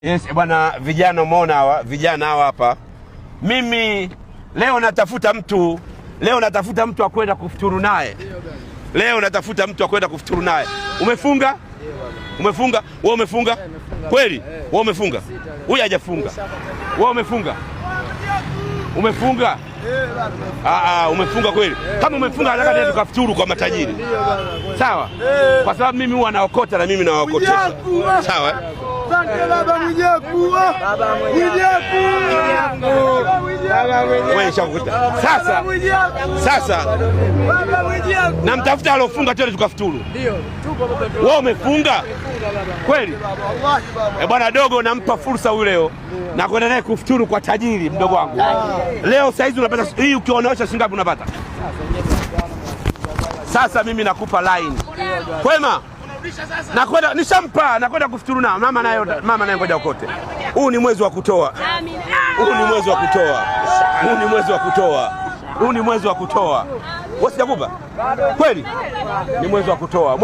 Yes, bwana, vijana umeona hawa, vijana hawa hapa. Mimi leo natafuta mtu wa kwenda kufuturu naye. Umefunga? Umefunga? Wewe umefunga? Kweli? Wewe umefunga? Huyu hajafunga. Wewe umefunga? Umefunga? Umefunga kweli? Kama umefunga nataka tena tukafuturu kwa matajiri. Sawa? Kwa sababu mimi huwa naokota na mimi naokotesha. Sawa? Asante baba Mwijaku. Sasa namtafuta alofunga tena tukafuturu. Wewe umefunga? Kweli? Bwana dogo, nampa fursa huyu leo na kwenda naye kufuturu kwa tajiri mdogo wangu. Leo saizi unapata hii, ukionaosha shilingi ngapi unapata? Sasa mimi nakupa line. Kwema? Nakwenda nakwenda kufuturu na mama naye ngoja ukote. Huu ni mwezi wa kutoa. Wewe sijakupa? Kweli? Ni mwezi wa kutoa.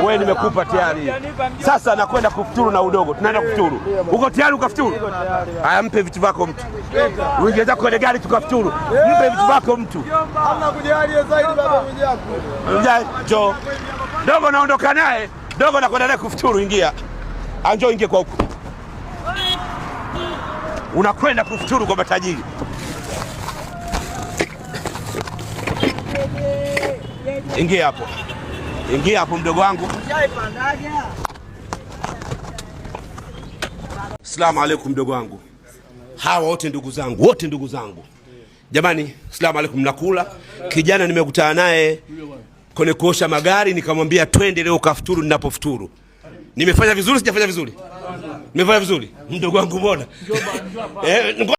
Wewe nimekupa tayari. Sasa nakwenda kufuturu na udogo. Tunaenda kufuturu. Uko tayari ukafuturu? Haya, mpe vitu vyako mtu. Uingiza kwenye gari tukafuturu. Mpe vitu vyako mtu. Hamna kujalia zaidi baba Mwijaku. Njoo. Dogo naondoka naye. Dogo nakwenda naye kufuturu, ingia. Anjo ingie kwa huko. Unakwenda kufuturu kwa matajiri. Ingia hapo mdogo wangu. Asalamu alaykum mdogo wangu. Hawa wote ndugu zangu. Jamani, asalamu alaykum. Nakula. Kijana nimekutana naye kwenye kuosha magari, nikamwambia twende leo kafuturu ninapofuturu. Nimefanya vizuri, sijafanya vizuri? Nimefanya vizuri. Mdogo wangu mbona?